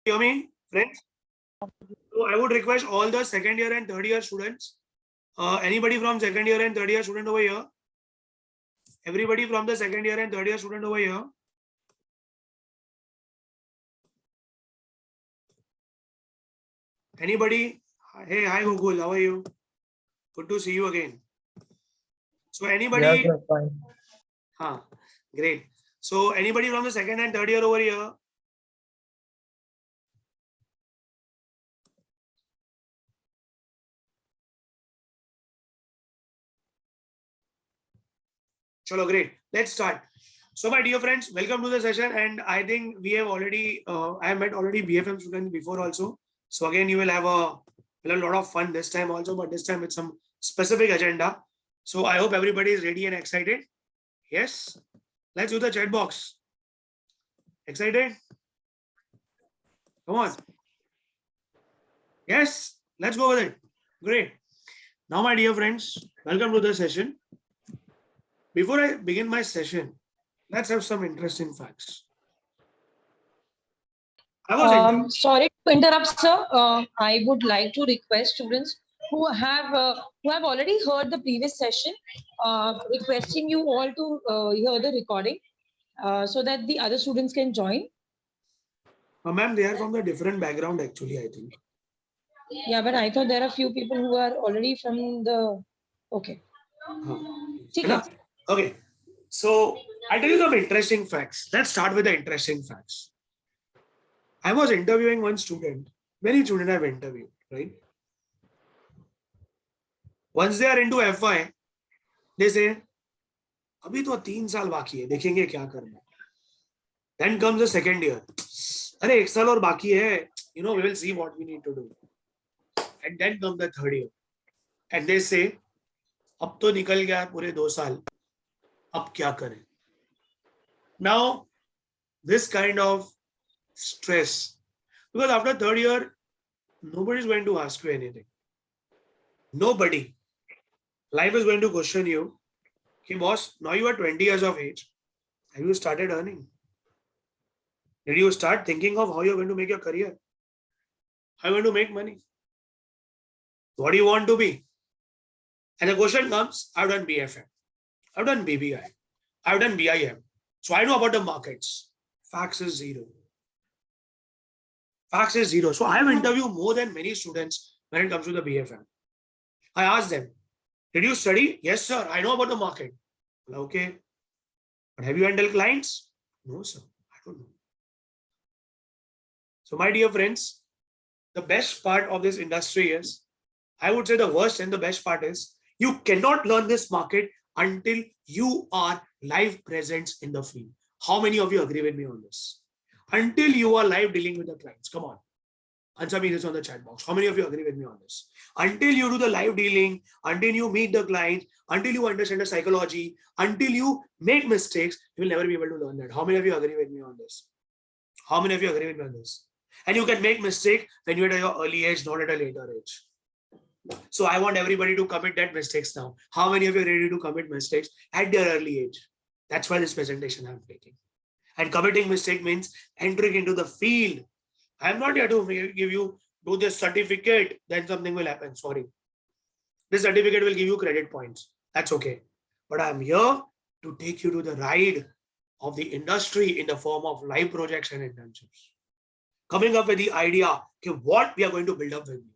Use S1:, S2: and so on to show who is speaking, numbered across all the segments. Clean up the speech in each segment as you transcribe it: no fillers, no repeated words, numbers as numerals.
S1: Hear me, friends? So I would request all the second year and third year students. Anybody from second year and third year student over here? Everybody from the second year and third year student over here? Anybody? Hey, hi Gokul, how are you? Good to see you again. So anybody?
S2: Yes, sir, fine.
S1: Great. So anybody from the second and third year over here? Chalo, great. Let's start. So my dear friends, welcome to the session. And I think we have already, I have met already BFM students before also. So again, you will have a lot of fun this time also, but this time with some specific agenda. So I hope everybody is ready and excited. Yes. Let's do the chat box. Excited? Come on. Yes. Let's go with it. Great. Now, my dear friends, welcome to the session. Before I begin my session, let's have some interesting facts.
S3: Sorry to interrupt, sir. I would like to request students who have already heard the previous session, requesting you all to hear the recording so that the other students can join.
S1: Ma'am, they are from the different background actually, I think.
S3: Yeah, but I thought there are a few people who are already from the... Okay.
S1: Okay. So I'll tell you some interesting facts. Let's start with the interesting facts. I was interviewing one student. Many students I've interviewed, right? Once they are into FI, they say, "Abhi to 3 saal baki hai, dekhenge kya karna." Then comes the second year. "Are 1 saal aur baki hai, we will see what we need to do." And then comes the third year. And they say, "Ab to nikal gaya pure 2 saal. Ab kya kare?" Now, this kind of stress, because after third year, nobody is going to ask you anything. Nobody. Life is going to question you. Hey boss, now you are 20 years of age. Have you started earning? Did you start thinking of how you're going to make your career? How you're going to make money? What do you want to be? And the question comes, I've done BFM. I've done BBI. I've done BIM. So I know about the markets. Facts is zero. Facts is zero. So I have interviewed more than many students when it comes to the BFM. I asked them, did you study? Yes, sir. I know about the market. Okay. But have you handled clients? No, sir. I don't know. So my dear friends, the best part of this industry is, I would say the worst and the best part is, you cannot learn this market until you are live present in the field. How many of you agree with me on this? Until you are live dealing with the clients. Come on. Answer me this on the chat box. How many of you agree with me on this? Until you do the live dealing, until you meet the client, until you understand the psychology, until you make mistakes, you will never be able to learn that. How many of you agree with me on this? How many of you agree with me on this? And you can make mistake when you're at your early age, not at a later age. So I want everybody to commit that mistakes now. How many of you are ready to commit mistakes at their early age? That's why this presentation I'm making. And committing mistake means entering into the field. I'm not here to give you, do this certificate, then something will happen. Sorry. This certificate will give you credit points. That's okay. But I'm here to take you to the ride of the industry in the form of live projects and internships. Coming up with the idea, okay, what we are going to build up with you.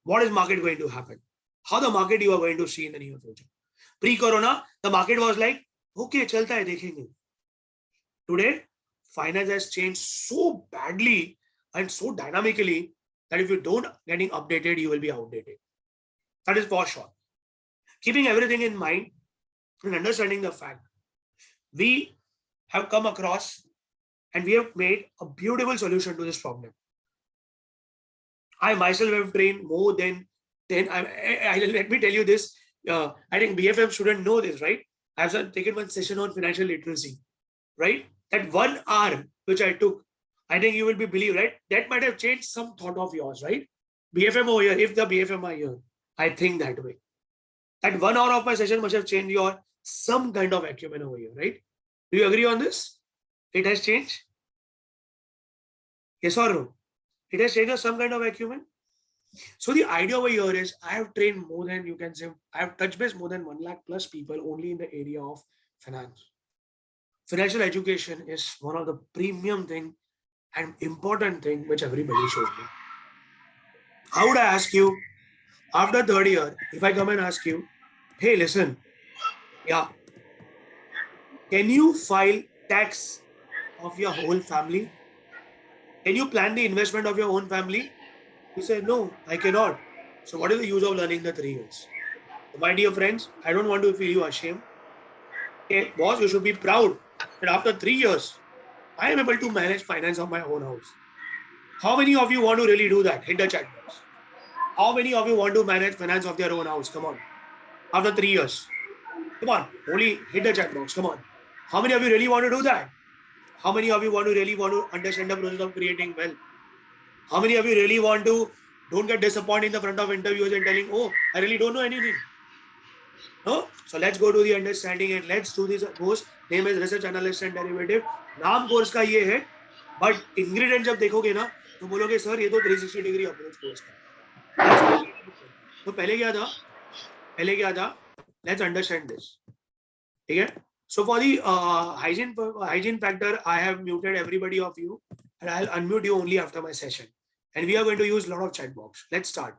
S1: What is market going to happen? How the market you are going to see in the near future. Pre-corona, the market was like, okay, chalta hai, dekhenge. Today, finance has changed so badly and so dynamically that if you don't getting updated, you will be outdated. That is for sure. Keeping everything in mind and understanding the fact, we have come across and we have made a beautiful solution to this problem. I myself have trained more than 10. Let me tell you this. I think BFM students know this, right? I have taken one session on financial literacy, right? That 1 hour which I took, I think you will be believed, right? That might have changed some thought of yours, right? BFM over here, if the BFM are here, I think that way. That 1 hour of my session must have changed your some kind of acumen over here, right? Do you agree on this? It has changed? Yes or no? It has changed some kind of acumen. So the idea over here is I have trained more than, you can say, I have touch base more than 1 lakh plus people only in the area of finance. Financial education is one of the premium thing and important thing which everybody should know. How would I ask you after third year, if I come and ask you, hey, listen, yeah, can you file tax of your whole family? Can you plan the investment of your own family? You say, no, I cannot. So what is the use of learning the 3 years? So my dear friends, I don't want to feel you ashamed. Okay, boss, you should be proud that after 3 years, I am able to manage finance of my own house. How many of you want to really do that? Hit the chat box. How many of you want to manage finance of their own house? Come on. After 3 years. Come on. Only hit the chat box. Come on. How many of you really want to do that? How many of you really want to understand the process of creating wealth? How many of you really want to don't get disappointed in the front of interviews and telling, oh, I really don't know anything? No? So let's go to the understanding and let's do this course. Name is Research Analyst and Derivative. नाम course का ये है, but ingredient जब देखोगे ना तो बोलोगे sir ये तो 360 डिग्री अप्रोच कोर्स का है. Let's go. तो पहले क्या था? Let's understand this. ठीक है? So for the hygiene factor, I have muted everybody of you, and I'll unmute you only after my session. And we are going to use a lot of chat box. Let's start.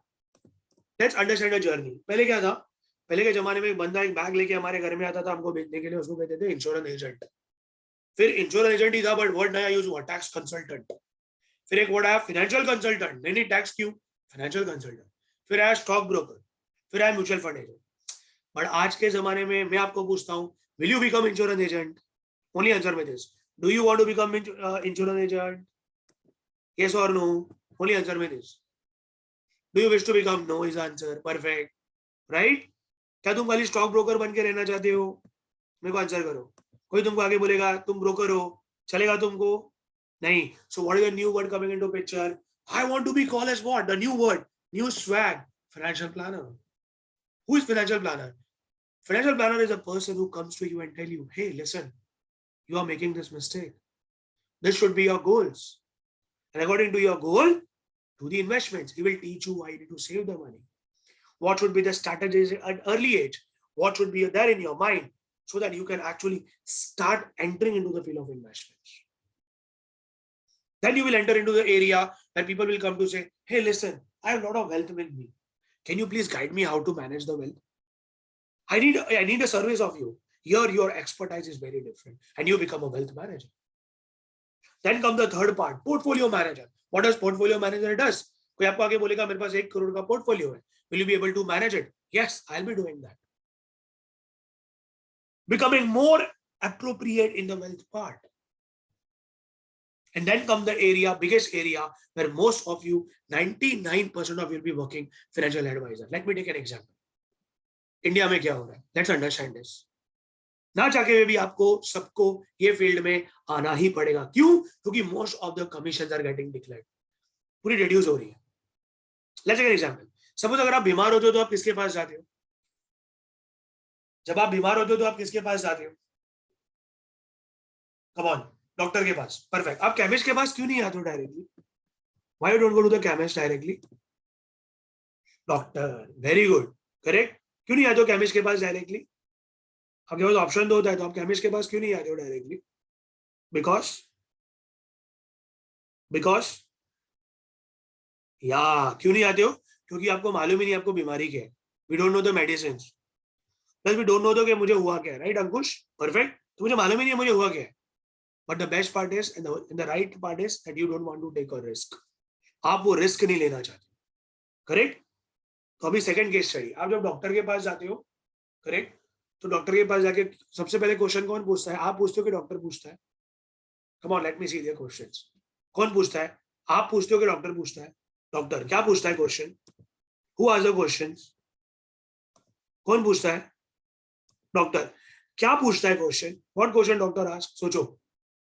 S1: Let's understand the journey. पहले क्या था? पहले के जमाने में एक बंदा एक बैग लेके हमारे घर में आता था हमको बेचने के लिए, उसको कहते थे इंश्योरेंस एजेंट. फिर इंश्योरेंस एजेंट ही था, बट वर्ड नया यूज हुआ, टैक्स कंसल्टेंट. फिर एक वर्ड आया फाइनेंशियल कंसल्टेंट. नहीं टैक्स क्यों? Financial consultant. फिर आया स्टॉक ब्रोकर. फिर आया म्यूचुअल फंड एजेंट. बट आज के जमाने में मैं आपको पूछता हूँ, will you become insurance agent? Only answer me this. Do you want to become insurance agent? Yes or no? Only answer me this. Do you wish to become? No is answer. Perfect. Right? क्या तुम खाली stock broker बन के रहना चाहते हो? मेरे को आंसर करो. कोई तुमको आगे बोलेगा तुम ब्रोकर हो, चलेगा तुमको? नहीं. So what is the new word coming into picture? I want to be called as what? The new word, new swag, financial planner. Who is financial planner? Financial planner is a person who comes to you and tell you, hey, listen, you are making this mistake. This should be your goals. And according to your goal, do the investments. He will teach you why you need to save the money. What should be the strategies at early age? What should be there in your mind so that you can actually start entering into the field of investments. Then you will enter into the area where people will come to say, hey, listen, I have a lot of wealth with me. Can you please guide me how to manage the wealth? I need a service of you. Here, your expertise is very different and you become a wealth manager. Then comes the third part, portfolio manager. What does portfolio manager does? कोई आपको आगे बोलेगा मेरे पास 1 करोड़ का portfolio है. Will you be able to manage it? Yes, I'll be doing that. Becoming more appropriate in the wealth part. And then comes the area, biggest area where most of you, 99% of you will be working financial advisor. Let me take an example. India में क्या हो रहा है? Let's understand this. ना चाहे भी आपको सबको ये फील्ड में आना ही पड़ेगा. क्यों? क्योंकि most of the commissions are getting declared. पूरी रिड्यूस हो रही है. Let's take an example. Suppose अगर आप बीमार होते हो तो आप किसके पास जाते हो? जब आप बीमार होते हो तो आप किसके पास जाते हो? कम ऑन, डॉक्टर के पास. परफेक्ट. आप केमिस्ट के पास क्यों नहीं आते हो directly? Why you don't go to the chemist directly? Doctor. Very good. Correct. क्यों नहीं आते हो केमिस्ट के पास डायरेक्टली? आपके पास ऑप्शन तो होता है, तो आप केमिस्ट के पास क्यों नहीं आते हो डायरेक्टली? बिकॉज या क्यों नहीं आते हो? क्योंकि आपको मालूम ही नहीं आपको बीमारी क्या है. We don't know the medicine. Plus we don't know कि मुझे हुआ क्या है. राइट अंकुश? परफेक्ट. तो मुझे मालूम ही नहीं है मुझे हुआ क्या है. But the best part is in the right part is that you don't want to take a risk. आप वो रिस्क नहीं लेना चाहते. करेक्ट. तो अभी सेकंड केस स्टडी. आप जब डॉक्टर के पास जाते हो, करेक्ट, तो डॉक्टर के पास जाके सबसे पहले क्वेश्चन कौन पूछता है? आप पूछते हो कि डॉक्टर पूछता है? Come on, let me see the questions. कौन पूछता है? आप पूछते हो कि डॉक्टर पूछता है? डॉक्टर. क्या पूछता है question? Who asks the questions? कौन पूछता है? डॉक्टर. क्या पूछता है question? What question doctor ask? सोचो.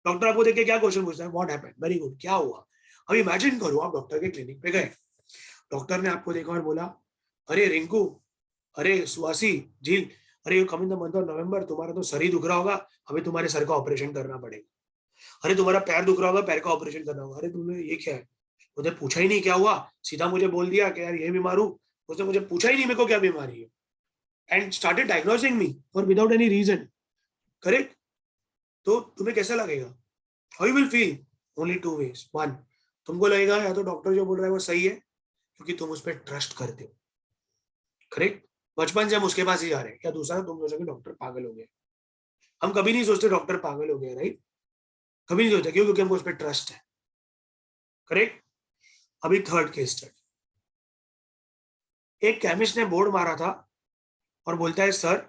S1: डॉक्टर आपको देख के क्या क्वेश्चन पूछता है? What happened? Very good. क्या हुआ? अब इमेजिन करो आप डॉक्टर के क्लिनिक पे गए. डॉक्टर ने आपको देखा और बोला, अरे रिंकू, अरे सुहासी, झील, अरे you come in the month of November, तुम्हारा तो सर ही दुख रहा होगा, हमें तुम्हारे सर का ऑपरेशन करना पड़ेगा. अरे तुम्हारा पैर दुख रहा होगा, पैर का ऑपरेशन करना होगा। अरे तुमने ये क्या है, मुझे पूछा ही नहीं क्या हुआ, सीधा मुझे बोल दिया कि यार ये बीमार हूँ। उसने मुझे पूछा ही नहीं मेरे को क्या बीमारी है, and started diagnosing me for without any reason. Correct? तो तुम्हें कैसा लगेगा? How you will feel? Only two ways. One, तुमको लगेगा या तो डॉक्टर जो बोल रहा है वो सही है क्योंकि तुम उस पर ट्रस्ट करते हो। करेक्ट? बचपन से हम उसके पास ही जा रहे हैं। या दूसरा, तुम सोचोगे डॉक्टर पागल हो गए। हम कभी नहीं सोचते डॉक्टर पागल हो गया, राइट? कभी नहीं सोचते, क्यों? क्योंकि हमको उस पर ट्रस्ट है। करेक्ट? अभी थर्ड केस स्टडी, एक केमिस्ट ने बोर्ड मारा था और बोलता है सर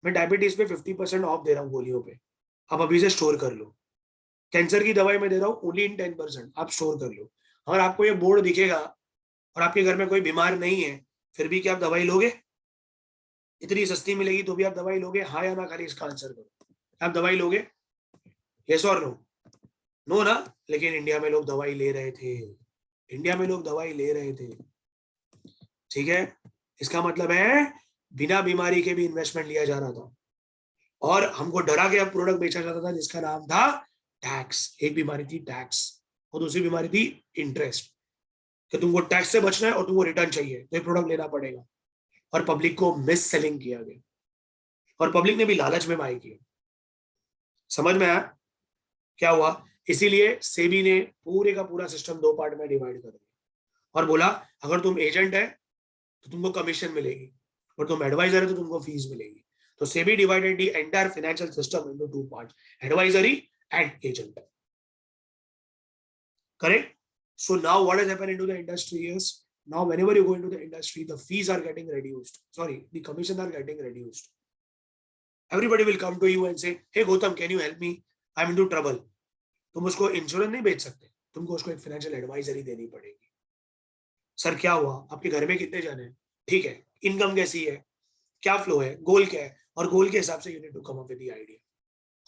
S1: मैं डायबिटीज पे 50% ऑफ दे रहा हूँ गोलियों पे, आप अभी से स्टोर कर लो। कैंसर की दवाई मैं दे रहा हूँ ओनली इन 10%, आप स्टोर कर लो। अगर आपको ये बोर्ड दिखेगा और आपके घर में कोई बीमार नहीं है, फिर भी क्या आप दवाई लोगे? इतनी सस्ती मिलेगी तो भी आप दवाई लोगे? हाँ या ना, खाली इसका आंसर करो। आप दवाई लोगे? यस और नो? नो ना? लेकिन इंडिया में लोग दवाई ले रहे थे, इंडिया में लोग दवाई ले रहे थे। ठीक है? इसका मतलब है बिना बीमारी के भी इन्वेस्टमेंट लिया जा रहा था और हमको डरा के अब प्रोडक्ट बेचा जाता था जिसका नाम था टैक्स। एक बीमारी थी टैक्स और दूसरी बीमारी थी इंटरेस्ट, कि तुमको टैक्स से बचना है और तुमको रिटर्न चाहिए तो ये प्रोडक्ट लेना पड़ेगा। और पब्लिक को मिस सेलिंग किया गया और पब्लिक ने भी लालच में बाई किया। समझ में आया क्या हुआ? इसीलिए सेबी ने पूरे का पूरा सिस्टम दो पार्ट में डिवाइड कर दिया और बोला अगर तुम एजेंट है तो तुमको कमीशन मिलेगी और तुम एडवाइजर है तो तुमको फीस मिलेगी। तो SEBI divided the entire financial system into two parts, advisory and agent. Correct? So now what has happened into the industry is, now whenever you go into the industry, the fees are getting reduced. Sorry, the commissions are getting reduced. Everybody will come to you and say, hey Gautam, can you help me? I'm into trouble. तुम उसको insurance नहीं बेच सकते, तुमको उसको एक financial advisory देनी पड़ेगी। सर क्या हुआ, आपके घर में कितने जन हैं? ठीक है, इनकम कैसी है, क्या फ्लो है, गोल क्या है, और गोल के हिसाब से you need to come up with the idea.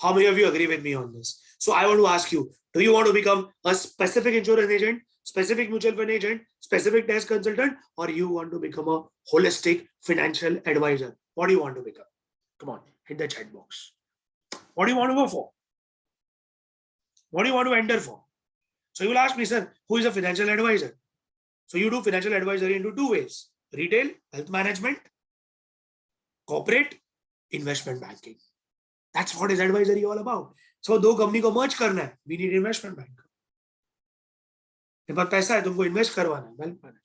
S1: How many of you agree with me on this? So I want to ask you, do you want to become a specific insurance agent, specific mutual fund agent, specific tax consultant, or you want to become a holistic financial advisor? What do you want to become? Come on, hit the chat box. What do you want to go for? What do you want to enter for? So you will ask me, sir, who is a financial advisor? So you do financial advisory into two ways: retail, wealth management, corporate, investment banking. That's what is advisory all about. So दो company को मर्ज करना है, we need investment bank. मेरे पास पैसा है, तुमको invest करवाना है, wealth management.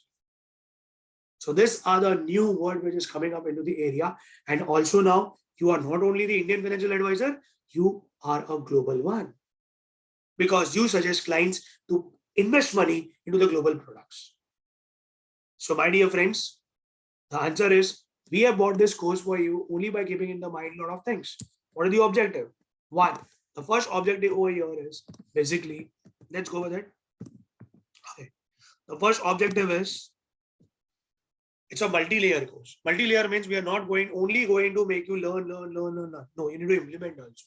S1: So these are the new word which is coming up into the area, and also now you are not only the Indian financial advisor, you are a global one because you suggest clients to invest money into the global products. So my dear friends, the answer is we have bought this course for you only by keeping in the mind a lot of things. What is the objective? One, the first objective over here is basically, let's go with it. Okay. The first objective is, it's a multi-layer course. Multi-layer means we are not only going to make you learn. No, you need to implement also.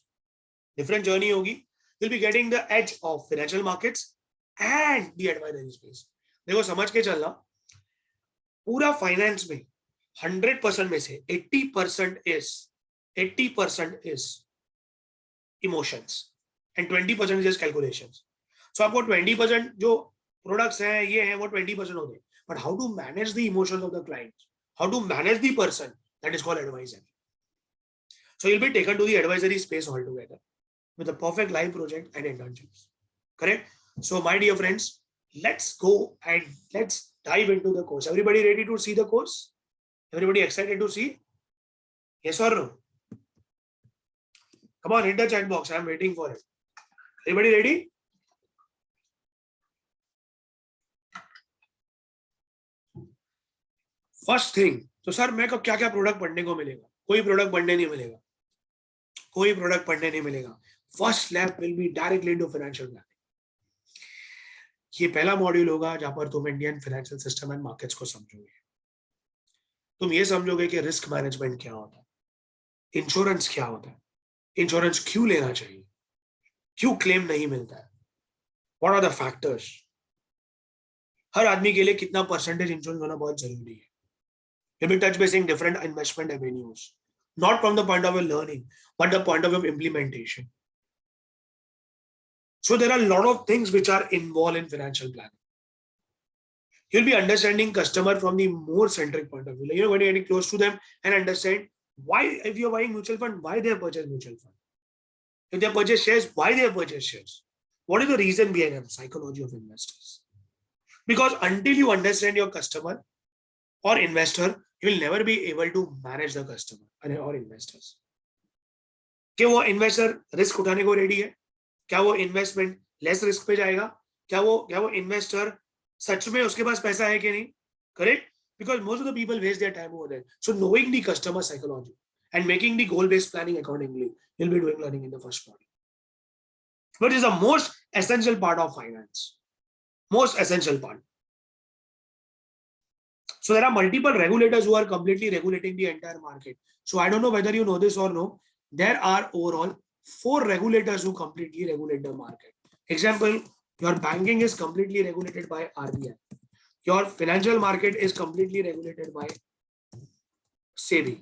S1: Different journey hogi. You'll be getting the edge of financial markets and the advisory space. देखो समझ के चलना, पूरा finance में 100% में से 80% is emotions and 20% is just calculations. So आपको 20% जो products हैं ये हैं वो 20% होते हैं, but how to manage the emotions of the client, how to manage the person, that is called advisory. So you'll be taken to the advisory space altogether with a perfect live project and internships. Correct? So my dear friends, let's go and let's dive into the course. Everybody ready to see the course? Everybody excited to see? Yes or no? Come on, hit the chat box. I'm waiting for it. Everybody ready? First thing, तो sir मेरे को क्या क्या product पढ़ने को मिलेगा? कोई product पढ़ने नहीं मिलेगा, कोई प्रोडक्ट पढ़ने नहीं मिलेगा. First lab will be directly into financial planning. ये पहला मॉड्यूल होगा जहां पर तुम Indian financial system and markets को समझोगे. तुम ये समझोगे कि रिस्क मैनेजमेंट क्या होता है, इंश्योरेंस क्या होता है, इंश्योरेंस क्यों लेना चाहिए, क्यों क्लेम नहीं मिलता है, व्हाट आर द फैक्टर्स, हर आदमी के लिए कितना परसेंटेज इंश्योरेंस होना बहुत जरूरी है. You'll be touch basing different investment avenues, not from the point of view learning, but the point of view of implementation. So there are a lot of things which are involved in financial planning. You'll be understanding customer from the more centric point of view. Like, when you're getting close to them and understand why, if you're buying mutual fund, why they have purchased mutual fund. If they have purchased shares, why they have purchased shares. What is the reason behind them? Psychology of investors. Because until you understand your customer or investor, you will never be able to manage the customer or investors. क्या वो investor risk उठाने को ready है? क्या वो investment less risk पे जाएगा? क्या वो इन्वेस्टर सच में उसके पास पैसा है कि नहीं? Correct? Because most of the people waste their time over there. So knowing the customer psychology and making the goal-based planning accordingly, you'll be doing learning in the first module. But it's the most essential part of finance. Most essential part. So there are multiple regulators who are completely regulating the entire market. So I don't know whether you know this or no. There are overall 4 regulators who completely regulate the market. Example, your banking is completely regulated by RBI. Your financial market is completely regulated by SEBI.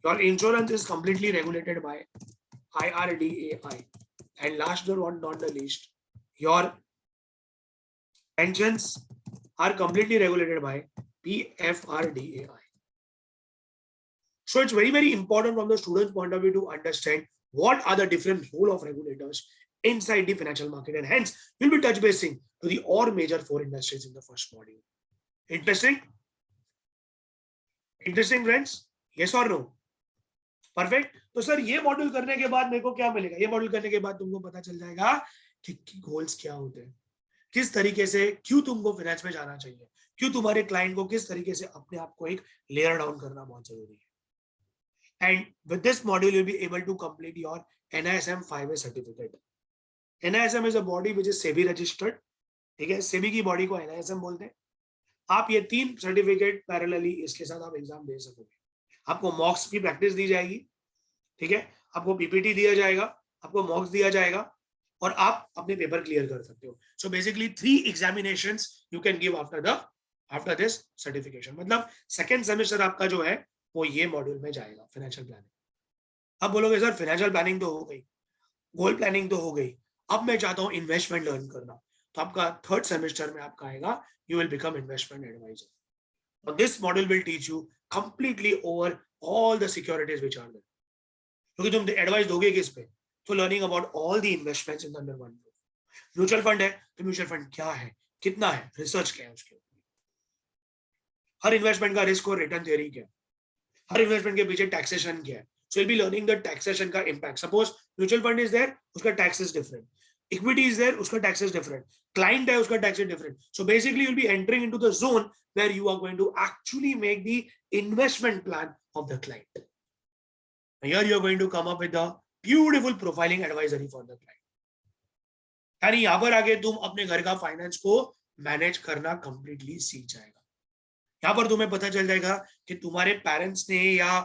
S1: Your insurance is completely regulated by IRDAI. And last but not the least, your pensions are completely regulated by PFRDAI. So it's very, very important from the student's point of view to understand what are the different role of regulators inside the financial market, and hence we'll be touch basing to the all major 4 industries in the first module. Interesting? Interesting, friends? Yes or no? Perfect. तो sir ये module करने के बाद मेरे को क्या मिलेगा? ये मॉड्यूल करने के बाद तुमको पता चल जाएगा कि गोल्स क्या होते हैं, किस तरीके से क्यों तुमको फाइनेंस में जाना चाहिए, क्यों तुम्हारे क्लाइंट को किस तरीके से अपने आप को एक लेयर डाउन करना बहुत जरूरी है. And with this module, you'll be able to complete your NISM 5A certificate. NISM is a body which is SEBI registered. ठीक है, SEBI की बॉडी को NISM बोलते हैं. आप ये 3 सर्टिफिकेट पैरेलली इसके साथ आप एग्जाम दे सकोगे. आपको मॉक्स की प्रैक्टिस दी जाएगी, ठीक है, आपको पीपीटी दिया जाएगा, आपको मॉक्स दिया जाएगा और आप अपने पेपर क्लियर कर सकते हो. So basically 3 examinations you can give after this certification. मतलब सेकंड सेमेस्टर आपका जो है वो ये मॉड्यूल में जाएगा, फाइनेंशियल प्लानिंग. अब बोलोगे सर फाइनेंशियल प्लानिंग तो हो गई, गोल प्लानिंग तो हो गई, अब मैं चाहता हूं इन्वेस्टमेंट लर्न करना. तो आपका थर्ड सेमेस्टर में आपका आएगा, you will become investment adviser. और this module will teach you completely over all the securities which are there. क्योंकि तुम एडवाइस दोगे किस पे? तो learning about all the investments in under one roof. Mutual fund है तो म्यूचुअल फंड क्या है, कितना है, रिसर्च क्या है उसके ऊपर, हर इन्वेस्टमेंट का रिस्क और रिटर्न थ्योरी क्या है, हर इन्वेस्टमेंट के पीछे टैक्सेशन क्या है. So will be learning the taxation का impact. Suppose mutual fund is there, उसका tax is different. Equity is there, उसका टैक्स इज डिफरेंट. क्लाइंट है, उसका tax is different. So basically you will be entering into the zone where you are going to actually make the investment plan of the client. Here you are going to come up with a beautiful profiling advisory for the client. यानी यहां पर आगे तुम अपने घर का finance को manage करना कंप्लीटली सीख जाएगा. यहाँ पर तुम्हें पता चल जाएगा कि तुम्हारे पेरेंट्स ने या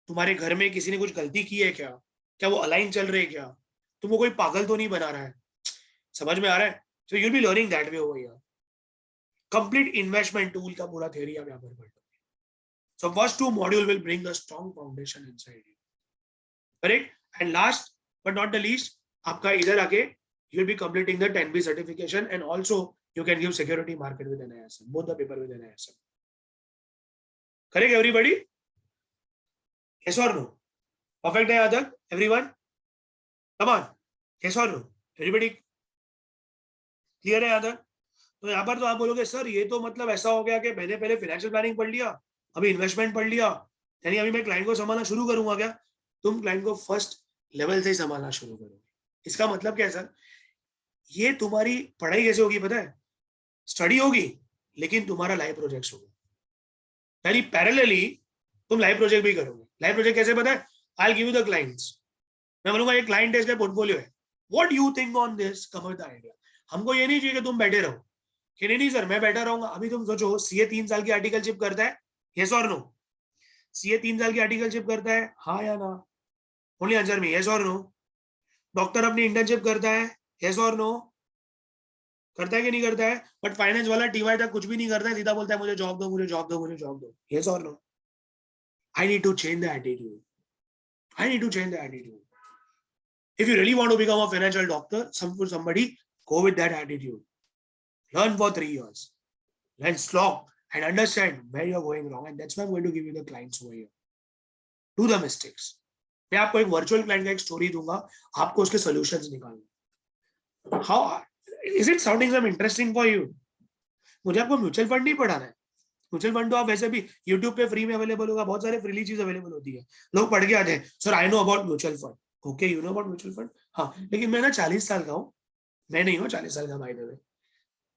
S1: तुम्हारे घर में किसी ने कुछ गलती की है क्या, क्या वो अलाइन चल रहे हैं क्या, तुमको कोई पागल तो नहीं बना रहा है. समझ में आ रहा है? So you will be learning that way over here. Complete investment tool का पूरा थ्योरी आप यहाँ पर पढ़ोगे. So first 2 module will bring the strong foundation inside you. Correct. And last but not the least, आपका इधर आके you will be completing the 10B certification and also you can give security market with NISM, both the paper with NISM. Correct everybody? Yes or no? Perfect है यहाँ तक everyone? Come on. Yes or no? Everybody clear है यहाँ तक? तो यहाँ पर तो आप बोलोगे सर ये तो मतलब ऐसा हो गया कि मैंने पहले फाइनेंशियल प्लानिंग पढ़ लिया, अभी इन्वेस्टमेंट पढ़ लिया, यानी अभी मैं क्लाइंट को संभालना शुरू करूंगा क्या? तुम क्लाइंट को फर्स्ट लेवल से ही संभालना शुरू करोगे. इसका मतलब क्या है सर? ये तुम्हारी पढ़ाई कैसे होगी पता है? स्टडी होगी लेकिन तुम्हारा लाइव प्रोजेक्ट होगा. यानी पैरेलली तुम लाइव प्रोजेक्ट भी करोगे. लाइव प्रोजेक्ट कैसे पता है? I will give you the clients. मैं बोलूंगा ये क्लाइंट है, इसका पोर्टफोलियो है, what you think on this, come with the idea. हमको ये नहीं चाहिए कि तुम बैठे रहो कि नहीं सर मैं बैठा रहूंगा. अभी तुम सोचो सीए 3 साल की आर्टिकलशिप करता है, यस और नो? सीए 3 साल की आर्टिकलशिप करता है, हाँ या ना? ओनली आंसर मी, यस और नो? डॉक्टर अपनी इंटर्नशिप करता है, यस और नो? करता है कि नहीं करता है? बट फाइनेंस वाला टीवाई तक कुछ भी नहीं करता है, सीधा बोलता है मुझे जॉब दो, मुझे जॉब दो, मुझे जॉब दो. यस और no? I need to change the attitude. I need to change the attitude. If you really want to become a financial doctor, somebody go with that attitude. Learn for 3 years. Learn slog and understand where you're going wrong. And that's why I'm going to give you the clients over here. Do the mistakes. मैं आपको एक virtual client का एक story दूंगा, आपको उसके solutions निकालना. How is it sounding some interesting for you? मुझे आपको म्यूचुअल फंड नहीं पढ़ाना है. म्यूचुअल फंड तो आप वैसे भी यूट्यूब पे फ्री में अवेलेबल होगा, बहुत सारे फ्रीली चीज अवेलेबल होती है, लोग पढ़ के आते हैं, sir I know about mutual fund. Okay, you know about mutual fund. हाँ, लेकिन मैं ना 40 साल का हूँ. मैं नहीं हूँ 40 साल का, भाई देवे.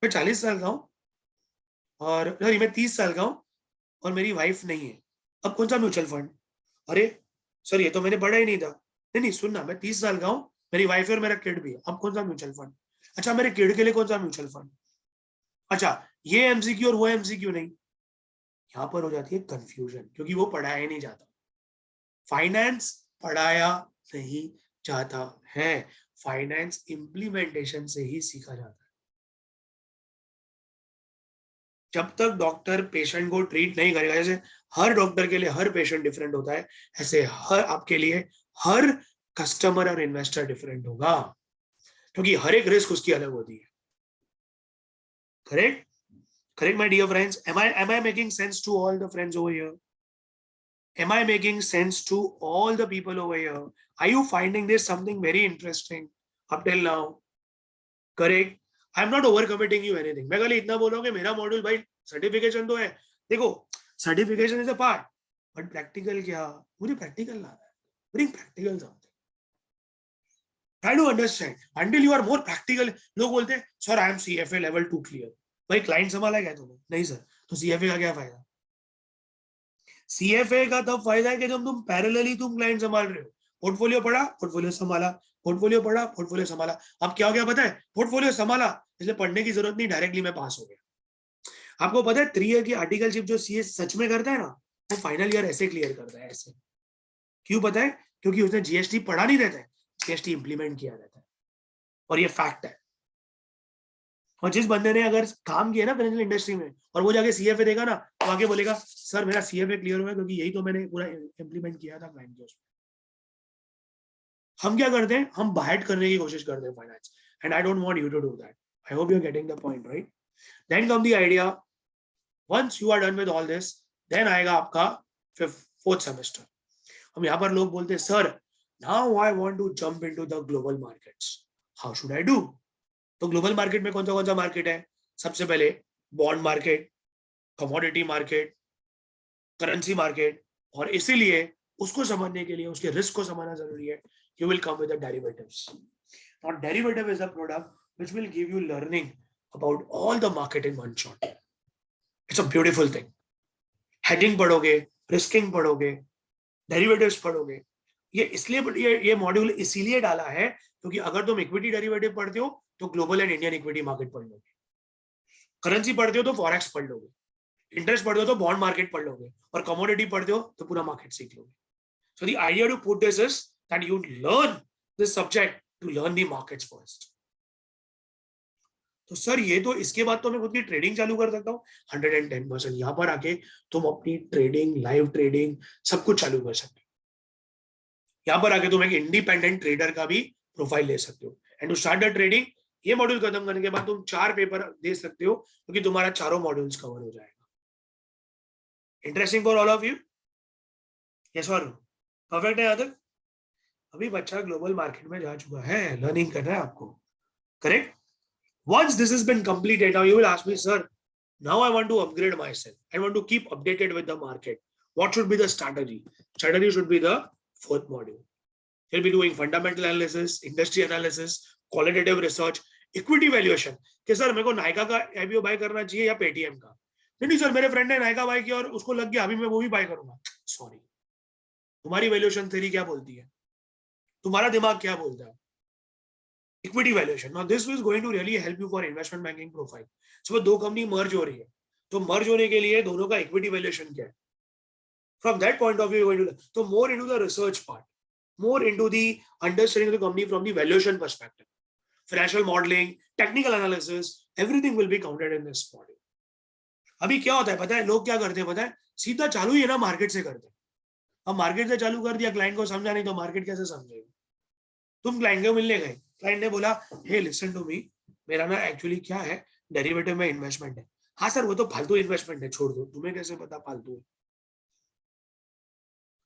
S1: मैं 40 साल का हूँ और सॉरी मैं 30 साल का हूँ और मेरी वाइफ नहीं है. अब कौन सा म्यूचुअल फंड? अरे सर ये तो मैंने पढ़ा ही नहीं था. नहीं नहीं, सुनना, मैं 30 साल का हूँ, मेरी वाइफ है और मेरा किड भी है. अब कौन सा म्यूचुअल फंड? अच्छा, मेरे किड के लिए कौन सा म्यूचुअल फंड? अच्छा, ये एमसीक्यू और वो एमसीक्यू नहीं. यहाँ पर हो जाती है कंफ्यूजन, क्योंकि वो पढ़ाया नहीं जाता. फाइनेंस पढ़ाया नहीं जाता है, फाइनेंस इंप्लीमेंटेशन से ही सीखा जाता है. जब तक डॉक्टर पेशेंट को ट्रीट नहीं करेगा, जैसे हर डॉक्टर के लिए हर पेशेंट डिफरेंट होता है, ऐसे हर आपके लिए हर कस्टमर और इन्वेस्टर डिफरेंट होगा, क्योंकि हर एक रिस्क उसकी अलग होती है. Correct? Correct, my dear friends. Am I making sense to all the friends over here? Am I making sense to all the people over here? Are you finding this something very interesting up till now? Correct. I'm not overcommitting you anything. मैं खाली इतना बोल रहा हूँ कि मेरा module भाई certification तो है. देखो, certification is a part, but practical क्या? मुझे प्रैक्टिकल लाना है. Bring practical something. Try to understand. Until you are more practical. लोग बोलते हैं sir I am CFA level 2 clear. भाई क्लाइंट संभाला क्या तुमने? नहीं सर. तो सीएफए का क्या फायदा? सीएफए का तब फायदा है कि जब तुम पैरेलली तुम क्लाइंट संभाल रहे हो. पोर्टफोलियो पढ़ा, पोर्टफोलियो संभाला, पोर्टफोलियो पढ़ा, पोर्टफोलियो संभाला. अब क्या हो गया पता है? पोर्टफोलियो संभाला, इसलिए पढ़ने की जरूरत नहीं, डायरेक्टली मैं पास हो गया. आपको पता है 3 ईयर की आर्टिकलशिप जो सीए सच में करता है ना, वो फाइनल ईयर ऐसे क्लियर करता है. ऐसे क्यों पता है? क्योंकि उसने जीएसटी पढ़ा नहीं रहता है, जीएसटी इंप्लीमेंट किया रहता है. और ये फैक्ट है. और जिस बंदे ने अगर काम किया ना फाइनेंशियल इंडस्ट्री में और वो जाके सीएफए देगा ना, तो आगे बोलेगा सर मेरा सीएफए क्लियर हुआ है क्योंकि यही तो मैंने पूरा इंप्लीमेंट किया था क्लाइंट के उसमें. हम क्या करते हैं? हम बाइट करने की कोशिश करते हैं finance. And I don't want you to do that. I hope you are getting the point, right? Then come the idea. Once you are done with all this, then आएगा आपका 4th सेमेस्टर. हम यहाँ पर लोग बोलते हैं sir now I want to jump into the global markets, how should I do? तो global market में कौन सा मार्केट है? सबसे पहले bond market, commodity market, currency market. और इसीलिए उसको समझने के लिए उसके रिस्क को समझना जरूरी है. You will come with the derivatives. Now derivative is a product which will give you learning about all the market in one shot. It's a beautiful thing. Heading पढ़ोगे, रिस्किंग पढ़ोगे, डेरिवेटिव्स पढ़ोगे. ये इसलिए ये मॉड्यूल इसीलिए डाला है क्योंकि अगर तुम इक्विटी डेरिवेटिव पढ़ते हो तो global and Indian equity market पढ़ लोगे, करेंसी पढ़ते हो तो फॉरेक्स पढ़ लोगे, इंटरेस्ट पढ़ते हो तो बॉन्ड मार्केट पढ़ लोगे, और कमोडिटी पढ़ते हो तो पूरा मार्केट सीख लोगे. So the idea to put this is that you learn this subject to learn the markets first. तो सर ये तो इसके बाद तो मैं खुद की ट्रेडिंग चालू कर सकता हूँ. 110%. यहाँ पर आके तुम अपनी ट्रेडिंग, लाइव ट्रेडिंग सब कुछ चालू कर सकते हो. यहाँ पर आके तुम एक इंडिपेंडेंट ट्रेडर का भी प्रोफाइल ले सकते हो. And to start the trading, ये मॉड्यूल खत्म करने के बाद तुम 4 पेपर दे सकते हो क्योंकि तुम्हारा चारों मॉड्यूल्स कवर हो जाएगा. Interesting for all of you? Yes और नो? परफेक्ट है यहाँ तक? अभी बच्चा ग्लोबल मार्केट में जा चुका है, लर्निंग कर रहा है आपको. Correct? Once this has been completed, now you will ask me, sir, now I want to upgrade myself. I want to keep updated with the market. What should be the strategy? Strategy should be the 4th module. You'll be doing fundamental analysis, industry analysis, qualitative research, equity valuation. कि sir मेरे को नायका का IPO bye करना चाहिए या Paytm का? नहीं sir, मेरे फ्रेंड ने नायका बाय किया और उसको लग गया, अभी मैं वो भी बाय करूंगा. सॉरी, तुम्हारी वैल्यूएशन थ्योरी क्या बोलती है? तुम्हारा दिमाग क्या बोलता है? Equity valuation. Now this is going to really help you for investment banking profile. So 2 company merge हो रही है, तो मर्ज होने के लिए दोनों का इक्विटी वैल्यूएशन क्या है? From that point of view going to, तो more into the research part, more into the understanding of the company from the valuation perspective, financial modeling, technical analysis, everything will be counted in this module. अभी क्या होता है पता है? लोग क्या करते हैं पता है? सीधा चालू ही है ना मार्केट से करते हैं. अब मार्केट से चालू कर दिया, क्लाइंट को समझा नहीं तो मार्केट कैसे समझेगा? तुम क्लाइंट को मिलने गए, क्लाइंट ने बोला हे लिसन टू मी, मेरा ना एक्चुअली क्या है, डेरिवेटिव में इन्वेस्टमेंट है। हाँ सर वो तो फालतू इन्वेस्टमेंट है, छोड़ दो, तुम्हें कैसे पता फालतू है?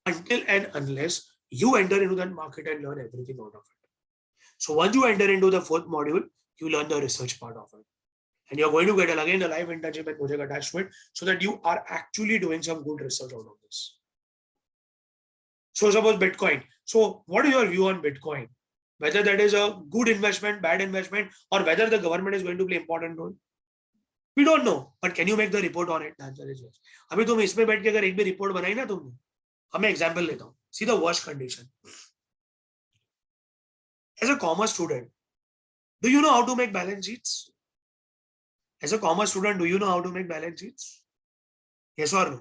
S1: Until and unless you enter into that market and learn everything out of it. So once you enter into the fourth module, you learn the research part of it. And you're going to get again a live internship and project attached to it so that you are actually doing some good research out of this. So suppose Bitcoin. So what is your view on Bitcoin? Whether that is a good investment, bad investment, or whether the government is going to play important role? We don't know. But can you make the report on it? The answer is yes. अभी तुम इसमें बैठ के अगर एक भी report बनाई ना तुमने, मैं एग्जांपल लेता हूं, see the worst condition. As a commerce student, do you know how to make balance sheets? As a commerce student, do you know how to make balance sheets? Yes or no?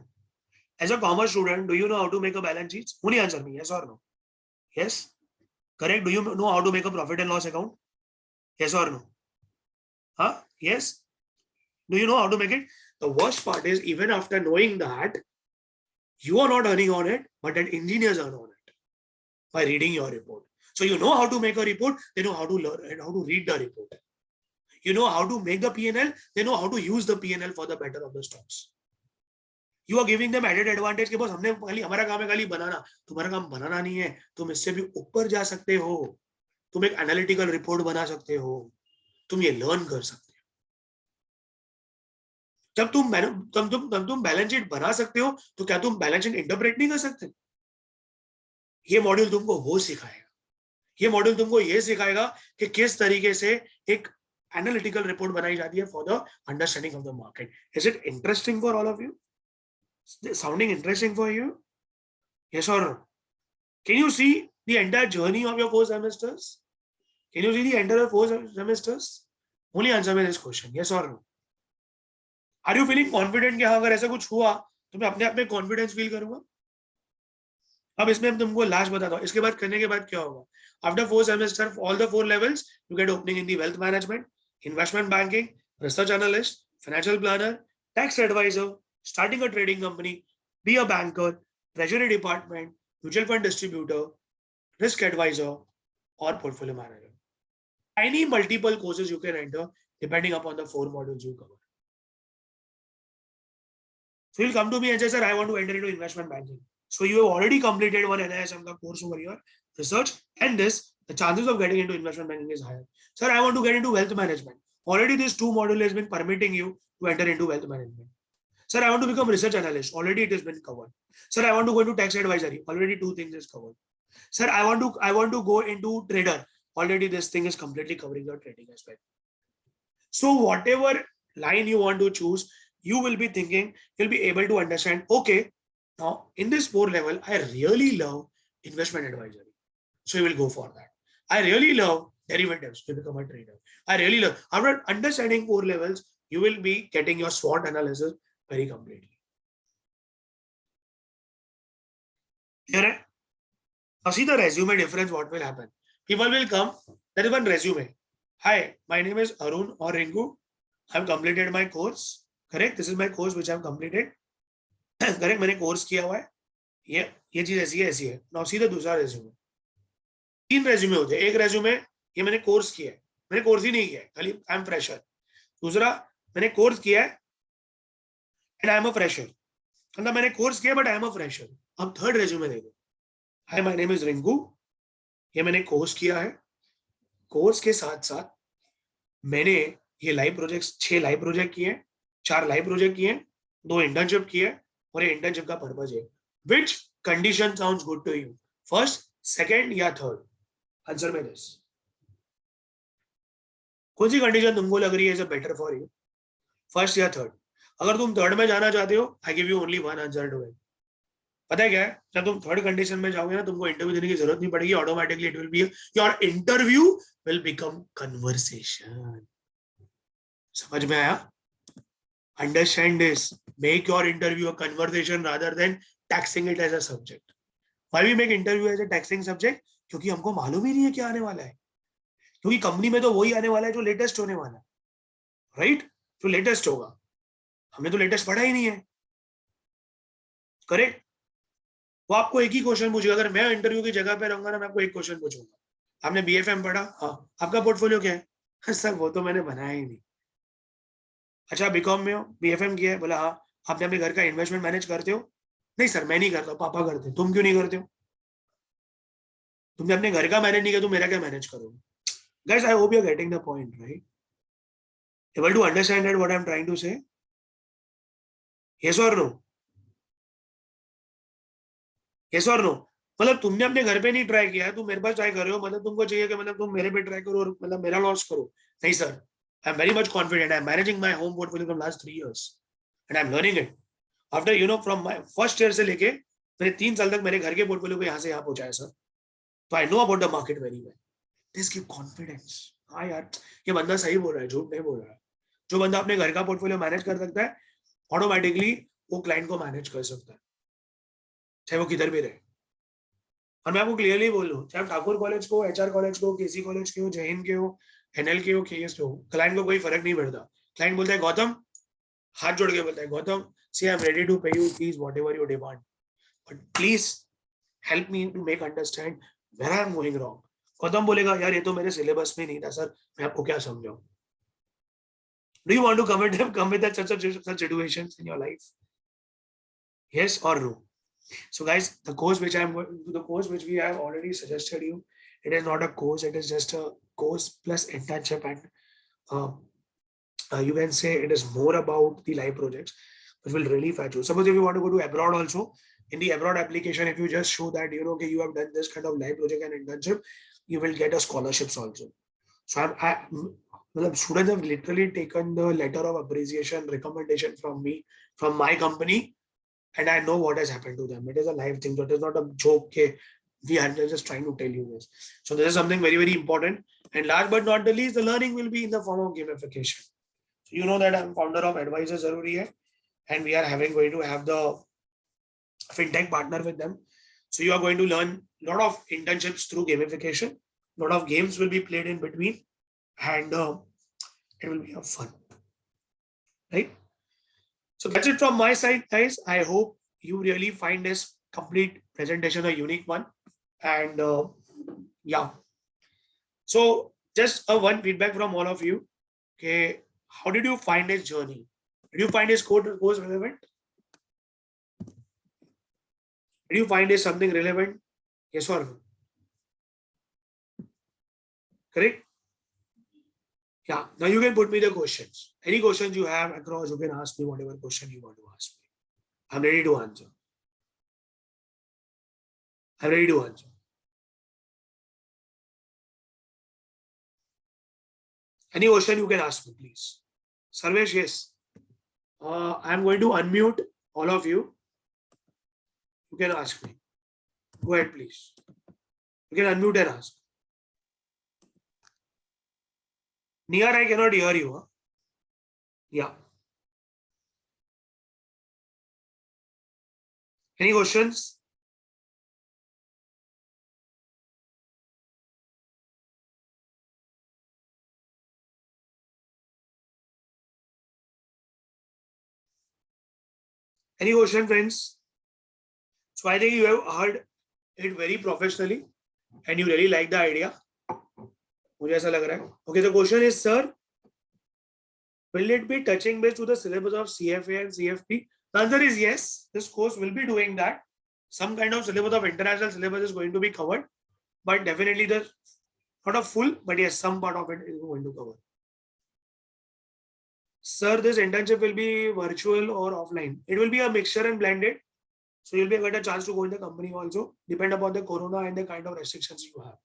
S1: As a commerce student, do you know how to make a balance sheet? Only answer me, yes or no? Yes? Correct? Do you know how to make a profit and loss account? Yes or no? Huh? Yes? Do you know how to make it? The worst part is, even after knowing that, you are not earning on it, but that engineers earn on it by reading your report. So you know how to make a report, they know how to learn and how to read the report. You know how to make the P&L, they know how to use the P&L for the better of the stocks. You are giving them added advantage कि बस हमने खाली हमारा काम है खाली बनाना, तुम्हारा काम बनाना नहीं है, तुम इससे भी ऊपर जा सकते हो, तुम एक एनालिटिकल रिपोर्ट बना सकते हो, तुम ये लर्न कर सकते हो. जब तुम बैलेंस शीट बना सकते हो तो क्या तुम बैलेंस शीट इंटरप्रेट नहीं कर सकते? ये मॉड्यूल तुमको वो सिखाएगा. ये मॉड्यूल तुमको ये सिखाएगा कि किस तरीके से एक एनालिटिकल रिपोर्ट बनाई जाती है for the understanding of the market. Is it interesting for all of you? Sounding interesting for you? Yes or no? Can you see the entire journey of your 4 semesters? Can you see the entire 4 semesters? Only answer me this question. Yes or no? Are you feeling confident कि हाँ अगर ऐसा कुछ हुआ तो मैं अपने आप में कॉन्फिडेंस फील करूंगा? अब इसमें हम तुमको लास्ट बताता हूँ, इसके बाद करने के बाद क्या होगा. After 4 semester, all the 4 levels, you get opening in the wealth management, investment banking, research analyst, financial planner, tax advisor, starting a trading company, be a banker, treasury department, mutual fund distributor, risk advisor, or portfolio manager. Any multiple courses you can enter depending upon the 4 modules you cover. So you'll come to me and say, sir, I want to enter into investment banking. So you have already completed one NISM course over your research, and this, the chances of getting into investment banking is higher. Sir, I want to get into wealth management. Already this 2 module has been permitting you to enter into wealth management. Sir, I want to become research analyst. Already it has been covered. Sir, I want to go into tax advisory. Already 2 things is covered. Sir, I want to go into trader. Already this thing is completely covering your trading aspect. So whatever line you want to choose, you will be thinking, you'll be able to understand, okay, now in this 4 level, I really love investment advisory. So you will go for that. I really love derivatives to become a trader. I really love, after understanding 4 levels, you will be getting your SWOT analysis very completely. Clear? Now see the resume difference, what will happen. People will come, there is one resume. Hi, my name is Arun or Rinku. I have completed my course. Correct? This is my course which I have completed. Correct? मैंने course किया हुआ है. ये चीज ऐसी है. Now see the दूसरा resume. 3 resume होते हैं. एक resume ये मैंने कोर्स किया है. मैंने कोर्स ही नहीं किया है, खाली आई एम फ्रेशर. दूसरा मैंने कोर्स किया है and I am a fresher. मतलब मैंने कोर्स किया but I am a fresher. अब थर्ड रेज्यूमे देखो. Hi my name is Rinku. ये मैंने कोर्स किया है. कोर्स के साथ साथ मैंने ये लाइव प्रोजेक्ट्स 6 लाइव प्रोजेक्ट किए हैं, 4 लाइव प्रोजेक्ट किए हैं, 2 इंटर्नशिप किए हैं, और ये इंटर्नशिप का पर्पज है. Which condition sounds good to you? First, second या थर्ड? आंसर में दिस. कौन सी कंडीशन तुमको लग रही है is better for you, first या थर्ड? अगर तुम थर्ड में जाना चाहते हो, I give you only one answer to it. पता है क्या है, जब तुम थर्ड कंडीशन में जाओगे ना, तुमको इंटरव्यू देने की जरूरत नहीं पड़ेगी. Automatically it will be your interview will become conversation. समझ में आया? Understand this. Make your interview a conversation rather than taxing it as a subject. Why we make interview as a taxing subject? क्योंकि हमको मालूम ही नहीं है क्या आने वाला है. क्योंकि कंपनी में तो वही आने वाला है जो लेटेस्ट होने वाला है, राइट? जो लेटेस्ट होगा. हमने तो लेटेस्ट पढ़ा ही नहीं है. करेक्ट? वो आपको एक ही क्वेश्चन पूछेगा. अगर मैं इंटरव्यू की जगह पे रहूंगा ना, मैं आपको एक क्वेश्चन पूछूंगा, आपने BFM पढ़ा, हाँ, आपका पोर्टफोलियो क्या है? सर वो तो मैंने बनाया ही नहीं। अच्छा बीकॉम में हो, BFM किया है, बोला हाँ। आपने अपने घर का इन्वेस्टमेंट मैनेज करते हो? नहीं सर मैं नहीं करता, पापा करते। तुम क्यों नहीं करते हो? तुमने अपने घर का मैनेज नहीं किया, तुम मेरा क्या मैनेज करोगे? Guys I hope you are getting the point, right? Able to understand that what I'm trying to say? Yes or no? Yes or no? मतलब तुमने अपने घर पे नहीं ट्राई किया है, तुम मेरे पास ट्राई कर रहे हो, मतलब तुमको चाहिए कि मतलब तुम मेरे पे ट्राई करो और मतलब मेरा लॉस करो? नहीं sir, I am very much confident, I am managing my home portfolio from last 3 years and I am learning it after from my first year से लेके मैंने 3 साल तक मेरे घर के पोर्टफोलियो को यहाँ से यहाँ पहुंचाया सर। तो I know about the market very well. This give confidence. हाँ यार, ये बंदा सही बोल रहा है, झूठ नहीं बोल रहा है। जो बंदा अपने घर का पोर्टफोलियो मैनेज कर सकता है, ऑटोमेटिकली वो क्लाइंट को मैनेज कर सकता है, चाहे वो किधर भी रहे। और मैं आपको क्लियरली बोल रहा हूँ, चाहे ठाकुर कॉलेज को, HR कॉलेज को, KC कॉलेज के हो, जय हिंद के हो, NL के हो, KS के हो, क्लाइंट को कोई फर्क नहीं पड़ता। क्लाइंट बोलता है गौतम, हाथ जोड़ के बोलता है Gautam, see I am ready to pay you please whatever you demand, but please help me to make understand where I am going wrong. Gautam बोलेगा यार ये तो मेरे सिलेबस में नहीं था सर, मैं आपको क्या समझाऊं? Do you want to come with such situations in your life? Yes or no? So guys, the course which we have already suggested you, it is not a course, it is just a course plus internship, and uh, you can say it is more about the live projects which will really fetch you. Suppose if you want to go to abroad also, in the abroad application, if you just show that okay, you have done this kind of live project and internship, you will get a scholarships also. So students have literally taken the letter of appreciation recommendation from me, from my company, and I know what has happened to them. It is a live thing, so it is not a joke. We are just trying to tell you this. So this is something very, very important. And last but not the least, the learning will be in the form of gamification. So you know that I'm founder of Advisor Zaruri hai, and we are going to have the fintech partner with them. So you are going to learn a lot of internships through gamification. A lot of games will be played in between, and it will be a fun, right? So that's it from my side, guys. I hope you really find this complete presentation a unique one. And yeah, so just a one feedback from all of you. Okay, how did you find this journey? Did you find this course relevant? Did you find this something relevant? Yes or no? Correct? Yeah. Now you can put me the questions. Any questions you have across, you can ask me whatever question you want to ask me. I'm ready to answer. I'm ready to answer. Any question you can ask me, please. Sarvesh, yes. I'm going to unmute all of you. You can ask me. Go ahead, please. You can unmute and ask. Niyar, I cannot hear you. Huh? Yeah. Any questions? Any question, friends? So I think you have heard it very professionally and you really like the idea. मुझे ऐसा लग रहा है. Okay, the question is, sir, will it be touching base to the syllabus of CFA and CFP? The answer is yes. This course will be doing that. Some kind of syllabus of international syllabus is going to be covered, but definitely the not a full, but yes, some part of it is going to cover. Sir, this internship will be virtual or offline? It will be a mixture and blended. So you'll be get a chance to go in the company also, depend upon the corona and the kind of restrictions you have.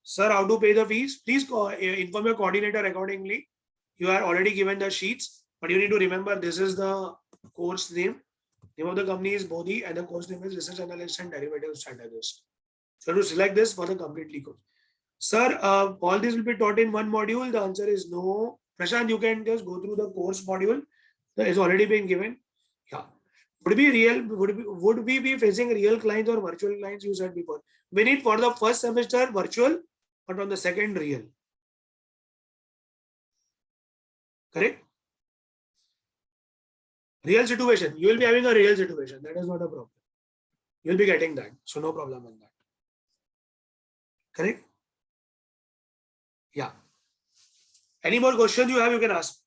S1: Sir, how to pay the fees? Please inform your coordinator accordingly. You are already given the sheets, but you need to remember this is the course name. Name of the company is Bodhe and the course name is Research Analyst and Derivative Strategist. So to select this for the completely course. Sir, all this will be taught in one module. The answer is no. Prashant, you can just go through the course module that is already been given. Yeah. Would we be facing real clients or virtual clients? You said before. We need for the first semester virtual, but on the second real. Correct? Real situation. You will be having a real situation. That is not a problem. You will be getting that. So no problem on that. Correct? Yeah. Any more questions you have, you can ask.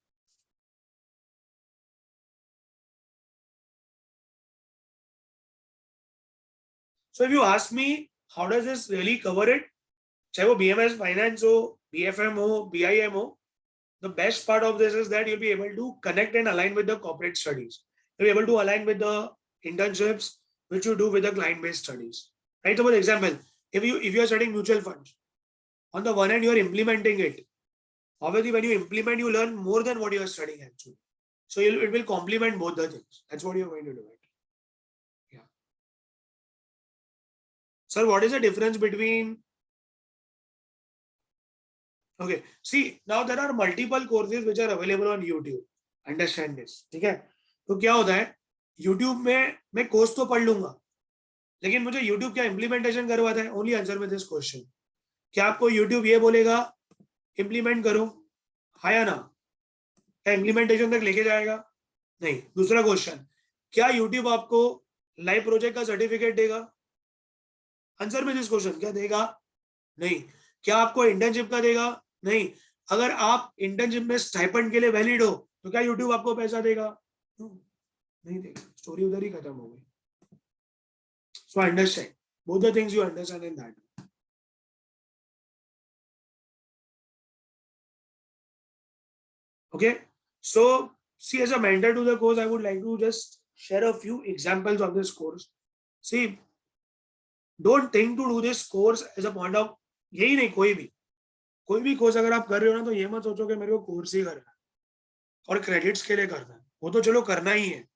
S1: So if you ask me, how does this really cover it? चाहे वो BMS finance हो, BFM हो, BIM हो, the best part of this is that you'll be able to connect and align with the corporate studies. You'll be able to align with the internships which you do with the client-based studies. Right? So for example, if you are studying mutual funds, on the one hand you are implementing it. Obviously, when you implement, you learn more than what you are studying actually. So it will complement both the things. That's what you're going to do it. Yeah. Sir, what is the difference between? Okay, see, now there are multiple courses which are available on YouTube. Understand this, ठीक है? तो क्या होता है, YouTube में मैं course तो पढ़ लूंगा, लेकिन मुझे YouTube क्या इम्प्लीमेंटेशन करवाता है? ओनली आंसर में दिस क्वेश्चन. क्या आपको YouTube ये बोलेगा इम्प्लीमेंट करो, हाँ या ना? क्या इम्प्लीमेंटेशन तक लेके जाएगा? नहीं. दूसरा क्वेश्चन, क्या YouTube आपको लाइव प्रोजेक्ट का सर्टिफिकेट देगा? आंसर में दिस क्वेश्चन, क्या देगा? नहीं. क्या आपको इंटर्नशिप का देगा? नहीं. अगर आप इंटर्नशिप में स्टाइपेंड के लिए वैलिड हो तो क्या यूट्यूब आपको पैसा देगा? नहीं देगा. स्टोरी उधर ही खत्म हो गई. So understand both the things, you understand in that. Okay, so see, as a mentor to the course, I would like to just share a few examples of this course. See, don't think to do this course as a point of, यही नहीं, कोई भी course अगर आप कर रहे हो ना, तो ये मत सोचो कि मेरे को कोर्स ही करना है और क्रेडिट्स के लिए करना है. वो तो चलो करना ही है,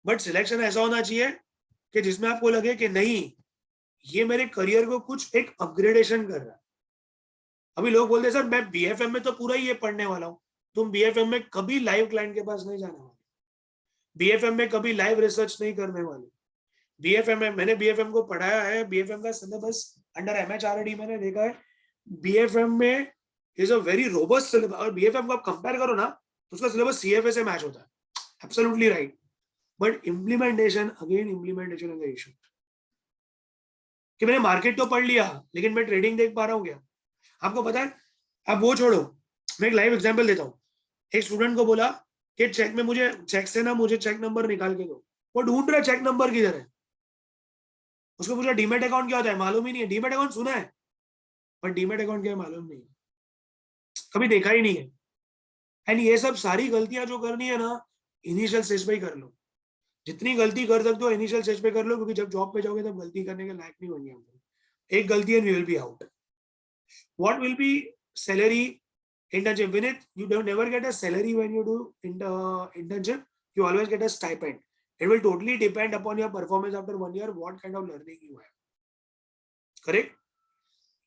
S1: बट सिलेक्शन ऐसा होना चाहिए कि जिसमें आपको लगे कि नहीं, ये मेरे करियर को कुछ एक अपग्रेडेशन कर रहा है. अभी लोग बोलते हैं सर मैं बीएफएम में तो पूरा ही ये पढ़ने वाला हूं. तुम बीएफएम में कभी लाइव क्लाइंट के पास नहीं जाने वाले, बीएफएम में कभी लाइव रिसर्च नहीं करने वाले. बीएफएम में मैंने बीएफएम को पढ़ाया है, बीएफएम का सिलेबस अंडर एमएचआरडी मैंने देखा है. बीएफएम में is a very robust syllabus. और बीएफएम को आप कंपेयर करो ना तो उसका सिलेबस सीएफए से मैच होता है. Absolutely right. But implementation, again implementation is the issue. कि मैंने मार्केट तो पढ़ लिया लेकिन मैं ट्रेडिंग देख पा रहा हूँ क्या? आपको पता है, अब वो छोड़ो, मैं एक लाइव एग्जांपल देता हूँ. एक स्टूडेंट को बोला कि चेक में मुझे चेक से ना मुझे चेक नंबर निकाल के दो. वो ढूंढ रहा है चेक नंबर किधर है. उसको पूछा डीमेट अकाउंट क्या होता है, मालूम ही नहीं है. डीमेट अकाउंट सुना है पर डीमेट अकाउंट क्या है मालूम नहीं है, कभी देखा ही नहीं है. एंड ये सब सारी गलतियां जो करनी है ना, इनिशियल स्टेज पे ही कर लो. जितनी गलती कर सकते हो इनिशियल स्टेज पे कर लो, क्योंकि जब जॉब पे जाओगे तब गलती करने के लायक नहीं होंगे हम लोग. एक गलती and we will be out. What will be salary internship? Vinith, you don't never get a salary when you do internship. You always get a stipend. It will totally depend upon your performance after 1 year, what kind of learning you have. Correct?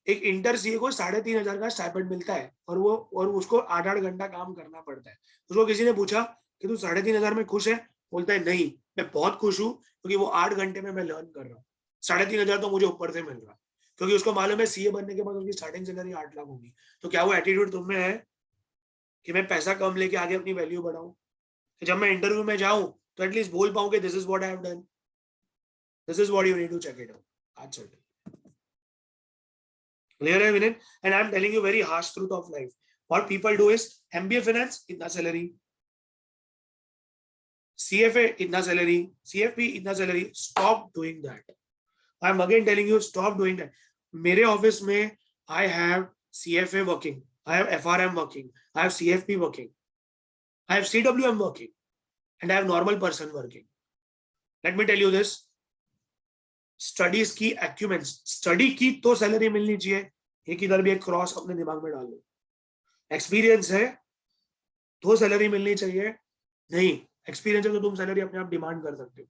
S1: एक inter CA को 3,500 का stipend मिलता है और उसको 8-8 घंटा काम करना पड़ता है. उसको किसी ने पूछा कि तू 3,500 में खुश है? बोलता है नहीं, मैं बहुत खुश हूँ क्योंकि वो 8 घंटे में मैं लर्न कर रहा हूँ. 3,500 तो मुझे ऊपर से मिल रहा है, क्योंकि उसको मालूम है सीए बनने के बाद उसकी स्टार्टिंग सैलरी 8 लाख होगी. तो क्या वो एटीट्यूड तुम में है कि मैं पैसा कम लेके आगे अपनी वैल्यू बढ़ाऊं, कि जब मैं इंटरव्यू में जाऊं तो एटलीस्ट बोल पाऊं कि this is what I have done, this is what you need to check it out. That's it. Clear है Vineet? And I am telling you very harsh truth of life. What people do is MBA finance इतना salary, CFA इतना salary, CFP इतना salary. Stop doing that. I am again telling you, stop doing that. मेरे office में I have CFA working, I have FRM working, I have CFP working, I have CWM working, and I have normal person working. Let me tell you this, studies की acumen, study की तो salary मिलनी चाहिए. एक इधर भी एक cross अपने दिमाग में डाल लो. एक्सपीरियंस है तो सैलरी मिलनी चाहिए? नहीं, एक्सपीरियंस है तो तुम सैलरी अपने आप डिमांड कर सकते हो.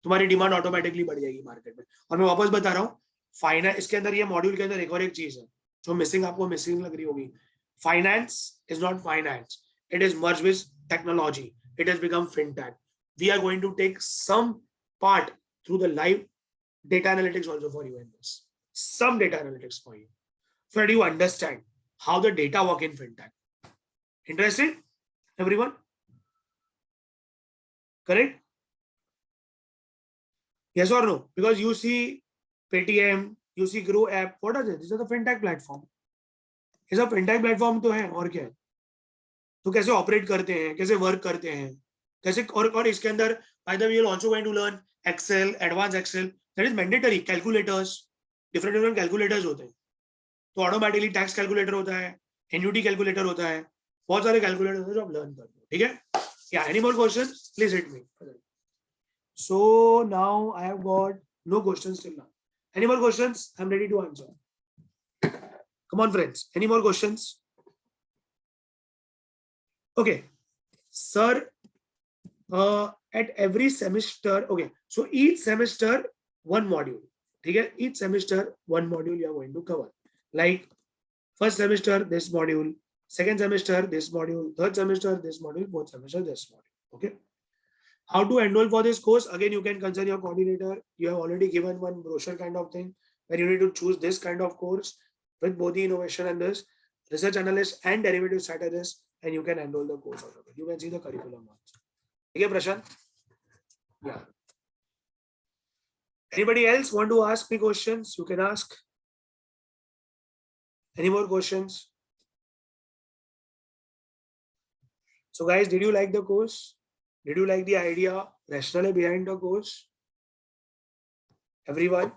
S1: तुम्हारी डिमांड ऑटोमेटिकली बढ़ जाएगी मार्केट में. और मैं वापस बता रहा हूँ, फाइनेंस, इसके अंदर, ये मॉड्यूल के अंदर एक और एक चीज है जो मिसिंग, आपको मिसिंग लग रही होगी. Finance is not finance. It is merged with technology. It has become fintech. We are going to take some part through the live data analytics also for you in this. Some data analytics for you, so that you understand how the data work in fintech. Interested, everyone? Correct? Yes or no? Because you see Paytm, UC Grow app. What are they? These are the fintech platform. ये सब fintech platform तो है और क्या है? तो कैसे operate करते हैं, कैसे वर्क करते हैं, कैसे और इसके अंदर by the way you're also going to learn Excel, advanced Excel. That is mandatory. Calculators, different calculators होते हैं. तो ऑटोमेटिकली टैक्स कैलकुलेटर होता है, एन्यूटी कैलकुलेटर होता है, बहुत सारे कैलकुलेटर होते हैं जो आप लर्न करते हो. ठीक है? या any more questions? Please hit me. So now I have got no questions till now. Any more questions? I'm ready to answer. Come on, friends. Any more questions? Okay, sir. At every semester, okay. So each semester one module. Okay, each semester one module you are going to cover. Like first semester this module, second semester this module, third semester this module, fourth semester this module. Okay. How to enroll for this course? Again, you can consult your coordinator. You have already given one brochure kind of thing where you need to choose this kind of course with both the innovation and this research analyst and derivative strategist, and you can enroll the course out of it. You can see the curriculum also. Okay, Prashant? Yeah. Anybody else want to ask me questions? You can ask. Any more questions? So guys, did you like the course? Did you like the idea, rationale behind the course? Everyone?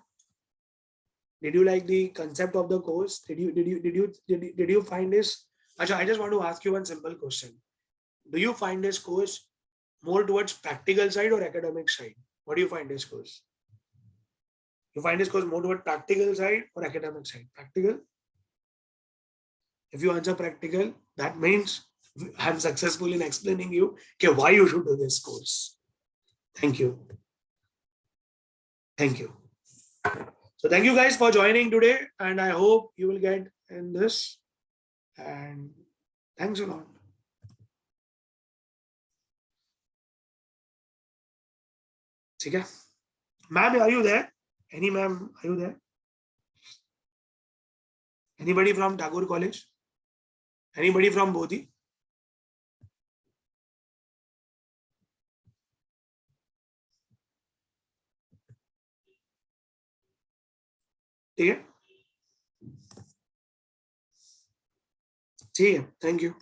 S1: Did you like the concept of the course? Did you find this? Achha, I just want to ask you one simple question. Do you find this course more towards practical side or academic side? What do you find this course? You find this course more towards practical side or academic side? Practical? If you answer practical, that means I'm successful in explaining you why you should do this course. Thank you. Thank you. So thank you guys for joining today, and I hope you will get in this. And thanks a lot. Okay. Ma'am, are you there? Any ma'am, are you there? Anybody from Tagore College? Anybody from Bodhi? ठीक है. Thank you.